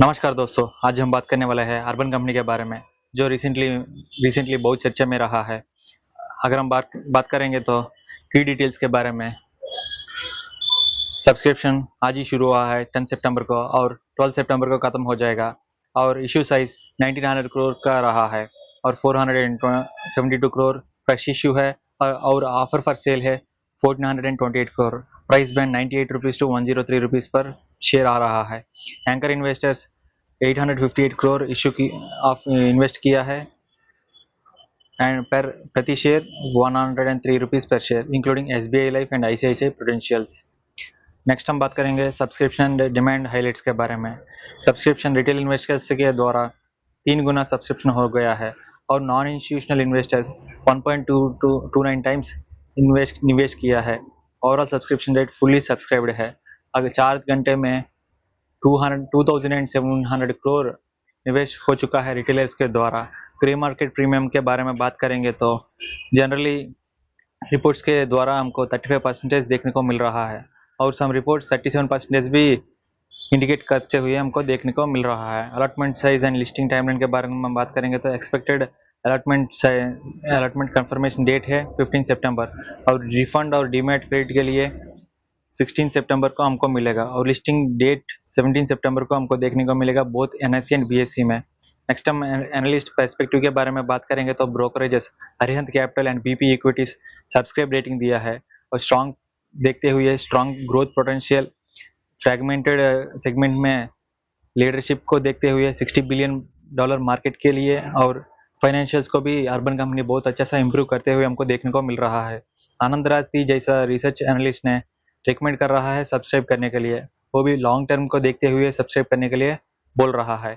नमस्कार दोस्तों, आज हम बात करने वाले हैं अर्बन कंपनी के बारे में, जो रिसेंटली रिसेंटली बहुत चर्चा में रहा है। अगर हम बात बात करेंगे तो की डिटेल्स के बारे में। सब्सक्रिप्शन आज ही शुरू हुआ है 10 सितंबर को और 12 सितंबर को खत्म हो जाएगा। और इशू साइज 1900 करोड़ का रहा है और 472 करोड़ फ्रेश इशू है। और ऑफर फॉर सेल है 1428 crore. Price band 98 rupees to 103 rupees पर शेयर आ रहा है। एंकर इन्वेस्टर्स 858 करोड़ इशू की ऑफ इन्वेस्ट किया है एंड पर प्रति शेयर 103 रुपीज़ पर share, including SBI Life and ICICI Prudentials. Next हम बात करेंगे सब्सक्रिप्शन डिमांड हाइलाइट्स के बारे में। सब्सक्रिप्शन रिटेल इन्वेस्टर्स के द्वारा 3 गुना सब्सक्रिप्शन हो गया है और नॉन इंस्टीट्यूशनल इन्वेस्टर्स 1.29 टाइम्स निवेश किया है। Overall subscription rate fully subscribed है। अगर 4 घंटे में 2700 करोड़ निवेश हो चुका है रिटेलर्स के द्वारा। प्री मार्केट प्रीमियम के बारे में बात करेंगे तो जनरली रिपोर्ट्स के द्वारा हमको 35% देखने को मिल रहा है और सम रिपोर्ट्स 37% भी इंडिकेट करते हुए हमको देखने को मिल रहा है। Allotment size and listing timeline के बारे में हम बात करेंगे तो एक्सपेक्टेड अलॉटमेंट कंफर्मेशन डेट है 15 सितंबर और रिफंड और डीमैट क्रेडिट के लिए 16 सितंबर को हमको मिलेगा और लिस्टिंग डेट 17 सितंबर को हमको देखने को मिलेगा बोथ एनएससी एंड बीएससी में। नेक्स्ट हम एनालिस्ट पर्सपेक्टिव के बारे में बात करेंगे तो brokerages Arihant capital and BP equities subscribe rating दिया है और स्ट्रॉन्ग देखते हुए strong growth potential fragmented segment में लीडरशिप को देखते हुए $60 बिलियन मार्केट के लिए और फाइनेंशियल्स को भी अर्बन कंपनी बहुत अच्छा सा इंप्रूव करते हुए हमको देखने को मिल रहा है। आनंद राज ती जैसा रिसर्च एनालिस्ट ने रिकमेंड कर रहा है सब्सक्राइब करने के लिए, वो भी लॉन्ग टर्म को देखते हुए सब्सक्राइब करने के लिए बोल रहा है।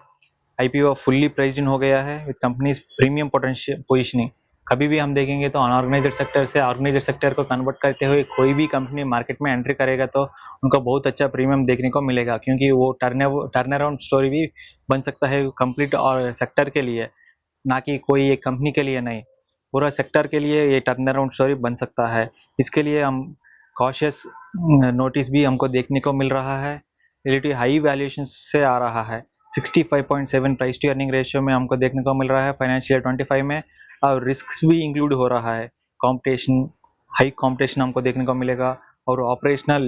आईपीओ फुल्ली प्राइस्ड इन हो गया है with companies premium potential positioning. कभी भी हम देखेंगे तो अनऑर्गेनाइज्ड सेक्टर से ऑर्गेनाइज्ड सेक्टर को कन्वर्ट करते हुए कोई भी कंपनी मार्केट में एंट्री करेगा तो उनको बहुत अच्छा प्रीमियम देखने को मिलेगा, क्योंकि वो टर्न अराउंड स्टोरी भी बन सकता है कंप्लीट और सेक्टर के लिए, ना कि कोई एक कंपनी के लिए नहीं, पूरा सेक्टर के लिए ये टर्न अराउंड स्टोरी बन सकता है। इसके लिए हम कॉशियस नोटिस भी हमको देखने को मिल रहा है। रिलेटिव हाई वैल्यूएशन से आ रहा है 65.7 प्राइस टू अर्निंग रेशियो में हमको देखने को मिल रहा है फाइनेंशियल 25 में। और रिस्क भी इंक्लूड हो रहा है, कॉम्पिटिशन हाई कॉम्पिटिशन हमको देखने को मिलेगा और ऑपरेशनल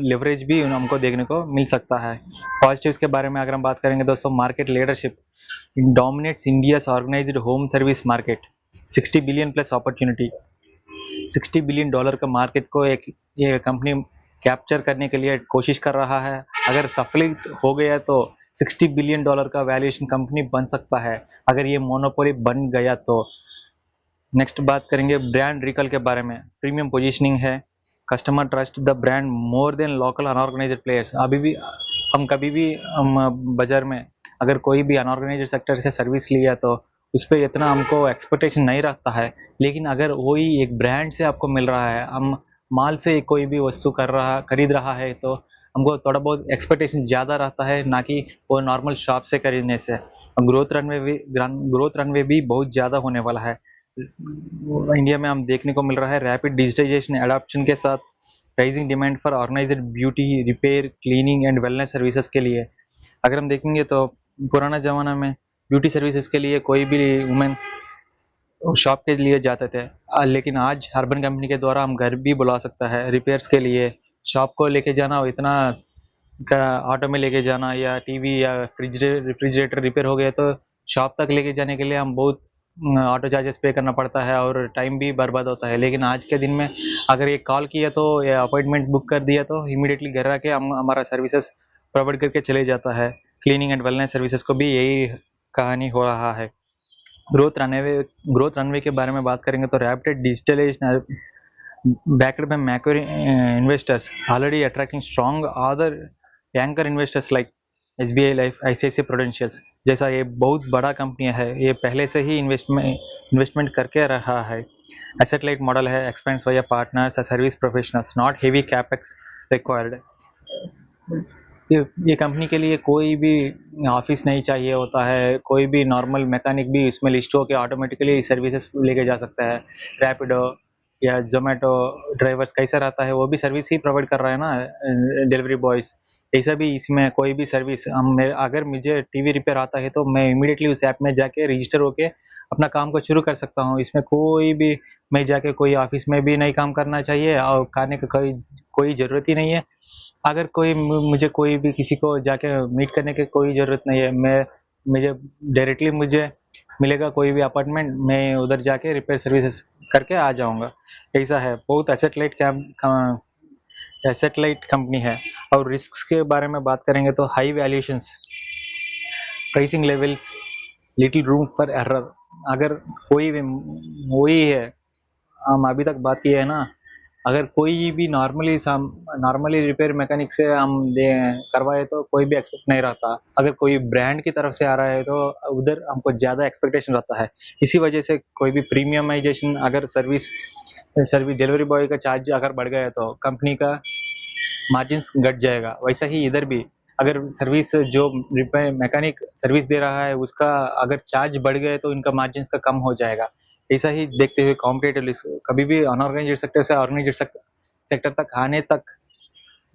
लिवरेज भी हमको देखने को मिल सकता है। पॉजिटिव्स के बारे में अगर हम बात करेंगे दोस्तों, market leadership dominates India's organized home service market, 60 billion plus opportunity. $60 billion का मार्केट को एक ये कंपनी कैप्चर करने के लिए कोशिश कर रहा है। अगर सफलित हो गया तो $60 बिलियन का वैल्यूएशन कंपनी बन सकता है अगर ये मोनोपोली बन गया तो। नेक्स्ट बात करेंगे ब्रांड रिकॉल के बारे में। प्रीमियम पोजीशनिंग है, customer trust the brand more than local unorganised players. अभी भी हम कभी भी बाजार में अगर कोई भी अनऑर्गेनाइज्ड सेक्टर से सर्विस लिया तो उस पर इतना हमको एक्सपेक्टेशन नहीं रखता है, लेकिन अगर वही एक ब्रांड से आपको मिल रहा है, हम माल से कोई भी वस्तु खरीद रहा है तो हमको थोड़ा बहुत एक्सपेक्टेशन ज़्यादा रहता है, ना कि वो नॉर्मल शॉप से खरीदने से। ग्रोथ रनवे भी बहुत ज़्यादा होने वाला है। इंडिया में हम देखने को मिल रहा है रैपिड डिजिटाइजेशन एडॉप्शन के साथ rising demand for organised beauty repair cleaning and wellness services के लिए। अगर हम देखेंगे तो पुराना ज़माना में ब्यूटी सर्विसेज के लिए कोई भी वुमेन शॉप के लिए जाते थे, लेकिन आज अर्बन कंपनी के द्वारा हम घर भी बुला सकता है रिपेयर्स के लिए। शॉप को लेके जाना इतना ऑटो में लेके जाना या टीवी या रेफ्रिजरेटर रिपेयर हो गया तो शॉप तक लेके जाने के लिए हम बहुत ऑटो चार्जेस पे करना पड़ता है और टाइम भी बर्बाद होता है। लेकिन आज के दिन में अगर ये कॉल किया तो या अपॉइंटमेंट बुक कर दिया तो इमीडिएटली घर आके हम हमारा सर्विसेज प्रोवाइड करके चले जाता है। क्लीनिंग एंड वेलनेस सर्विसेज को भी यही कहानी हो रहा है। ग्रोथ रनवे के बारे में बात करेंगे तो rapid digitalisation backed by macro investors already attracting strong other anchor investors like SBI Life, ICICI Prudentials जैसा ये बहुत बड़ा कंपनी है, ये पहले से ही इन्वेस्टमेंट करके रहा है। एसेट लाइट मॉडल है, expense via partners service professionals, not heavy capex required. ये कंपनी के लिए कोई भी ऑफिस नहीं चाहिए होता है, कोई भी नॉर्मल मैकेनिक भी इसमें लिस्ट होकर ऑटोमेटिकली सर्विसेज लेके जा सकता है। रैपिडो या जोमेटो ड्राइवर्स कैसा रहता है वो भी सर्विस ही प्रोवाइड कर रहा है ना, डिलीवरी बॉयज। ऐसा भी इसमें कोई भी सर्विस अगर मुझे टीवी रिपेयर आता है तो मैं इमीडिएटली उस ऐप में जाके रजिस्टर होके अपना काम को शुरू कर सकता हूँ। इसमें कोई भी मैं जाके कोई ऑफिस में भी नहीं काम करना चाहिए और करने का कोई कोई ज़रूरत ही नहीं है। अगर कोई मुझे कोई भी किसी को जाके मीट करने की कोई ज़रूरत नहीं है। मुझे डायरेक्टली मुझे मिलेगा कोई भी अपार्टमेंट, मैं उधर जाके रिपेयर सर्विसेज करके आ जाऊँगा। ऐसा है, बहुत एसेट लाइट कंपनी है। और रिस्क्स के बारे में बात करेंगे तो high valuations, pricing levels, little room for error. अगर कोई भी वही है, हम अभी तक बात की है ना, अगर कोई भी नॉर्मली रिपेयर मैकेनिक से हम करवाए तो कोई भी एक्सपेक्ट नहीं रहता। अगर कोई ब्रांड की तरफ से आ रहा है तो उधर हमको ज़्यादा एक्सपेक्टेशन रहता है। इसी वजह से कोई भी प्रीमियमाइजेशन, अगर सर्विस सर्विस डिलीवरी बॉय का चार्ज अगर बढ़ गया तो कंपनी का मार्जिन्स घट जाएगा। वैसा ही इधर भी, अगर सर्विस जो रिपेयर मैकेनिक सर्विस दे रहा है उसका अगर चार्ज बढ़ गए तो इनका मार्जिन्स का कम हो जाएगा। ऐसा ही देखते हुए कॉम्पिटेटिव रिस्क, कभी भी अनऑर्गेनाइज्ड सेक्टर से ऑर्गेनाइज्ड सेक्टर तक आने तक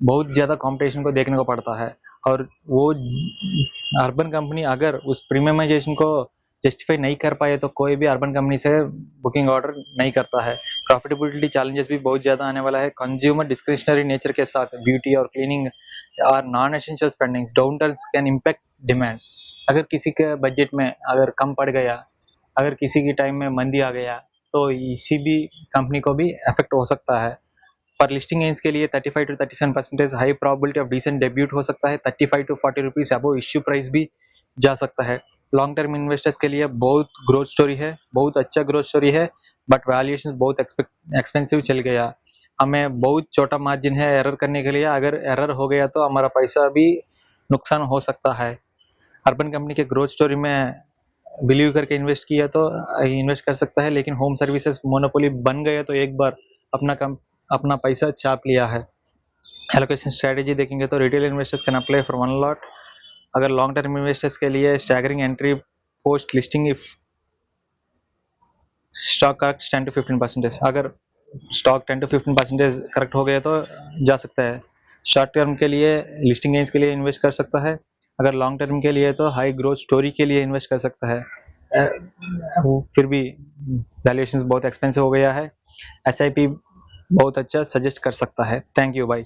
बहुत ज़्यादा कॉम्पिटिशन को देखने को पड़ता है। और वो अर्बन कंपनी अगर उस प्रीमियमाइजेशन को जस्टिफाई नहीं कर पाए तो कोई भी अर्बन कंपनी से बुकिंग ऑर्डर नहीं करता है। प्रॉफिटेबिलिटी चैलेंजेस भी बहुत ज़्यादा आने वाला है। कंज्यूमर डिस्क्रिशनरी नेचर के साथ ब्यूटी और क्लीनिंग और non essential spendings down turns can impact demand. अगर किसी के बजट में अगर कम पड़ गया, अगर किसी की टाइम में मंदी आ गया तो इसी भी कंपनी को भी इफेक्ट हो सकता है। पर लिस्टिंग एज के लिए 35 to 37% high probability of decent debut हो सकता है। 35 to 40 rupees above issue price भी जा सकता है। लॉन्ग टर्म इन्वेस्टर्स के लिए बहुत ग्रोथ स्टोरी है, बहुत अच्छा ग्रोथ स्टोरी है, बट वैल्यूएशन बहुत एक्सपेंसिव चल गया। हमें बहुत छोटा मार्जिन है एरर करने के लिए, अगर एरर हो गया तो हमारा पैसा भी नुकसान हो सकता है। अर्बन कंपनी के ग्रोथ स्टोरी में बिलीव करके इन्वेस्ट किया तो इन्वेस्ट कर सकता है, लेकिन होम सर्विसेज मोनोपोली बन गया तो एक बार अपना पैसा छाप लिया है। एलोकेशन स्ट्रेटेजी देखेंगे तो retail investors can apply for one lot. अगर लॉन्ग टर्म इन्वेस्टर्स के लिए staggering entry post listing if stock correct 10 to 15%। अगर स्टॉक 10 to 15% करेक्ट हो गया तो जा सकता है। शॉर्ट टर्म के लिए लिस्टिंग गेंस के लिए इन्वेस्ट कर सकता है। अगर लॉन्ग टर्म के लिए तो हाई ग्रोथ स्टोरी के लिए इन्वेस्ट कर सकता है। फिर भी वैल्यूएशन बहुत एक्सपेंसिव हो गया है। एसआईपी बहुत अच्छा सजेस्ट कर सकता है। थैंक यू भाई।